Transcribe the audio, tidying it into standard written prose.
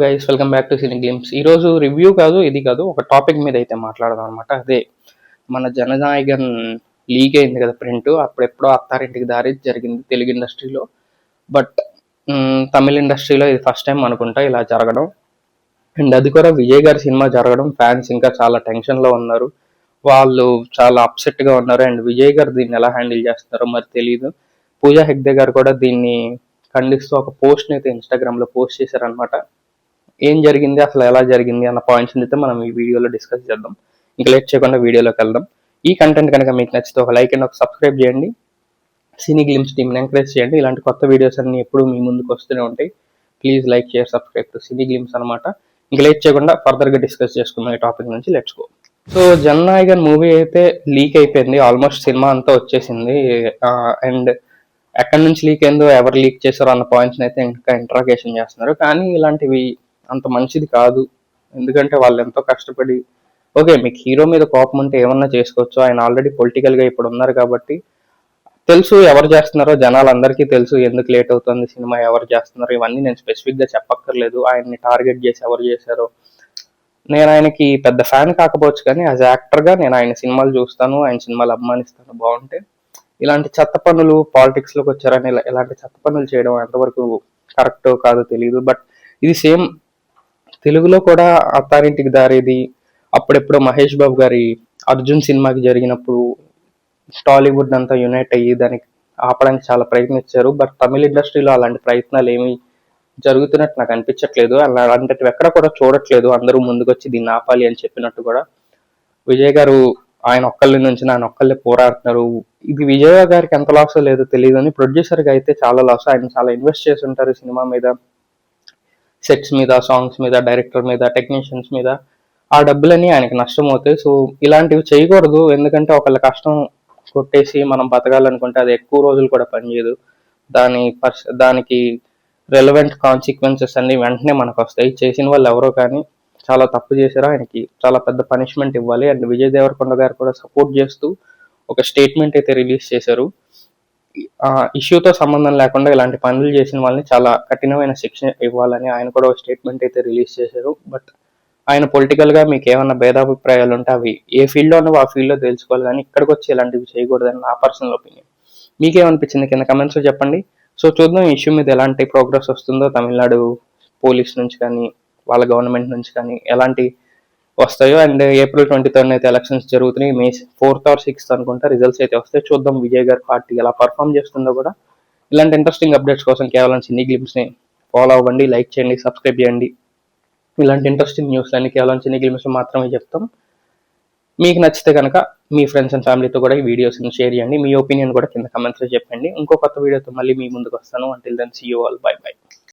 Guys, welcome back to cine glimpse. ఈరోజు review కాదు, ఇది కాదు, ఒక టాపిక్ మీద అయితే మాట్లాడదాం అనమాట. అదే మన జననాయకన్ లీక్ అయింది కదా ప్రింట్. అప్పుడెప్పుడో అత్తారింటికి దారి జరిగింది తెలుగు ఇండస్ట్రీలో. బట్ తమిళ ఇండస్ట్రీలో ఇది ఫస్ట్ టైం అనుకుంటా ఇలా జరగడం. అండ్ అది కూడా విజయ్ గారి సినిమా జరగడం. ఫ్యాన్స్ ఇంకా చాలా టెన్షన్లో ఉన్నారు, వాళ్ళు చాలా అప్సెట్గా ఉన్నారు. అండ్ విజయ్ గారు దీన్ని ఎలా హ్యాండిల్ చేస్తున్నారో మరి తెలియదు. పూజా హెగ్డే గారు కూడా దీన్ని ఖండిస్తూ ఒక పోస్ట్ని అయితే ఇన్స్టాగ్రామ్లో పోస్ట్ చేశారనమాట. ఏం జరిగింది, అసలు ఎలా జరిగింది అన్న పాయింట్స్ అయితే మనం ఈ వీడియోలో డిస్కస్ చేద్దాం. ఇంకా లేట్ చేయకుండా వీడియోలోకి వెళ్దాం. ఈ కంటెంట్ కనుక మీకు నచ్చితే ఒక లైక్ అండ్ ఒక సబ్స్క్రైబ్ చేయండి. సినీ గ్లిమ్స్ టీమ్ని ఎంకరేజ్ చేయండి. ఇలాంటి కొత్త వీడియోస్ అన్ని ఎప్పుడు మీ ముందుకు వస్తూనే ఉంటాయి. Please like, share, subscribe to cine glimpse అనమాట. ఇంకా లేట్ చేయకుండా ఫర్దర్గా డిస్కస్ చేసుకున్నాం ఈ టాపిక్ నుంచి. Let's go. So Jana Nayagan movie అయితే లీక్ అయిపోయింది. ఆల్మోస్ట్ సినిమా అంతా వచ్చేసింది. అండ్ ఎక్కడి నుంచి లీక్ అయిందో, ఎవరు లీక్ చేశారో అన్న పాయింట్స్ని అయితే ఇంకా ఇంట్రాగేషన్ చేస్తున్నారు. కానీ ఇలాంటివి అంత మంచిది కాదు. ఎందుకంటే వాళ్ళు ఎంతో కష్టపడి, ఓకే మీకు హీరో మీద కోపం ఉంటే ఏమన్నా చేసుకోవచ్చు, ఆయన ఆల్రెడీ పొలిటికల్గా ఇప్పుడు ఉన్నారు కాబట్టి తెలుసు ఎవరు చేస్తున్నారో, జనాలందరికీ తెలుసు ఎందుకు లేట్ అవుతుంది సినిమా, ఎవరు చేస్తున్నారు, ఇవన్నీ నేను స్పెసిఫిక్గా చెప్పక్కర్లేదు. ఆయన్ని టార్గెట్ చేసి ఎవరు చేశారో. నేను ఆయనకి పెద్ద ఫ్యాన్ కాకపోవచ్చు, కానీ యాజ్ యాక్టర్గా నేను ఆయన సినిమాలు చూస్తాను, ఆయన సినిమాలు అభిమానిస్తాను. బాగుంటే ఇలాంటి చెత్త పనులు పాలిటిక్స్లోకి వచ్చారని ఇలాంటి చెత్త పనులు చేయడం ఎంతవరకు కరెక్టో కాదో తెలియదు. బట్ ఇది సేమ్ తెలుగులో కూడా అత్తారింటికి దారేది అప్పుడెప్పుడో మహేష్ బాబు గారి అర్జున్ సినిమాకి జరిగినప్పుడు టాలీవుడ్ అంతా యునైట్ అయ్యి దానికి ఆపడానికి చాలా ప్రయత్నించారు. బట్ తమిళ ఇండస్ట్రీలో అలాంటి ప్రయత్నాలు ఏమీ జరుగుతున్నట్టు నాకు అనిపించట్లేదు. అలాంటివి ఎక్కడ కూడా చూడట్లేదు. అందరూ ముందుకొచ్చి దీన్ని ఆపాలి అని చెప్పినట్టు కూడా విజయ్ గారు ఆయన ఒక్కళ్ళ నుంచి ఆయన ఒక్కళ్ళే పోరాడుతున్నారు. ఇది విజయ్ గారికి ఎంత లాస్ లేదో తెలియదు, అని ప్రొడ్యూసర్గా అయితే చాలా లాస్. ఆయన చాలా ఇన్వెస్ట్ చేసి ఉంటారు సినిమా మీద, సెట్స్ మీద, సాంగ్స్ మీద, డైరెక్టర్ మీద, టెక్నీషియన్స్ మీద. ఆ డబ్బులన్నీ ఆయనకి నష్టం అవుతాయి. సో ఇలాంటివి చేయకూడదు. ఎందుకంటే ఒకళ్ళ కష్టం కొట్టేసి మనం బతకాలనుకుంటే అది ఎక్కువ రోజులు కూడా పనిచేయదు. దానికి రెలవెంట్ కాన్సిక్వెన్సెస్ అన్ని వెంటనే మనకు వస్తాయి. చేసిన వాళ్ళు ఎవరో కానీ చాలా తప్పు చేశారో ఆయనకి చాలా పెద్ద పనిష్మెంట్ ఇవ్వాలి. అండ్ విజయ్ దేవరకొండ గారు కూడా సపోర్ట్ చేస్తూ ఒక స్టేట్మెంట్ అయితే రిలీజ్ చేశారు. ఇష్యూతో సంబంధం లేకుండా ఇలాంటి పనులు చేసిన వాళ్ళని చాలా కఠినమైన శిక్ష ఇవ్వాలని ఆయన కూడా ఒక స్టేట్మెంట్ అయితే రిలీజ్ చేశారు. బట్ ఆయన పొలిటికల్గా మీకు ఏమన్నా భేదాభిప్రాయాలు ఉంటే అవి ఏ ఫీల్డ్లో ఉన్నవో ఆ ఫీల్డ్లో తెలుసుకోవాలి, కానీ ఇక్కడికి వచ్చి ఇలాంటివి చేయకూడదని నా పర్సనల్ ఒపీనియన్. మీకేమనిపించింది కింద కమెంట్స్లో చెప్పండి. సో చూద్దాం ఈ ఇష్యూ మీద ఎలాంటి ప్రోగ్రెస్ వస్తుందో. తమిళనాడు పోలీస్ నుంచి కానీ వాళ్ళ గవర్నమెంట్ నుంచి కానీ ఎలాంటి వస్తాయో. అండ్ April 23 అయితే ఎలక్షన్స్ జరుగుతున్నాయి. May 4th or 6th అనుకుంటా రిజల్ట్స్ అయితే వస్తాయి. చూద్దాం విజయ్ గారి పార్టీ ఎలా పర్ఫామ్ చేస్తుందో కూడా. ఇలాంటి ఇంట్రెస్టింగ్ అప్డేట్స్ కోసం కేవలం సినీ గ్లిమ్స్ని ఫాలో అవ్వండి, లైక్ చేయండి, సబ్స్క్రైబ్ చేయండి. ఇలాంటి ఇంట్రెస్టింగ్ న్యూస్ అన్ని కేవలం సినీ గ్లిమ్స్ మాత్రమే చెప్తాం. మీకు నచ్చితే కనుక మీ ఫ్రెండ్స్ అండ్ ఫ్యామిలీతో కూడా ఈ వీడియోస్ని షేర్ చేయండి. మీ ఒపీనియన్ కూడా కింద కమెంట్స్లో చెప్పండి. ఇంకో కొత్త వీడియోతో మళ్ళీ మీ ముందుకు వస్తాను. Until then see you all, bye by.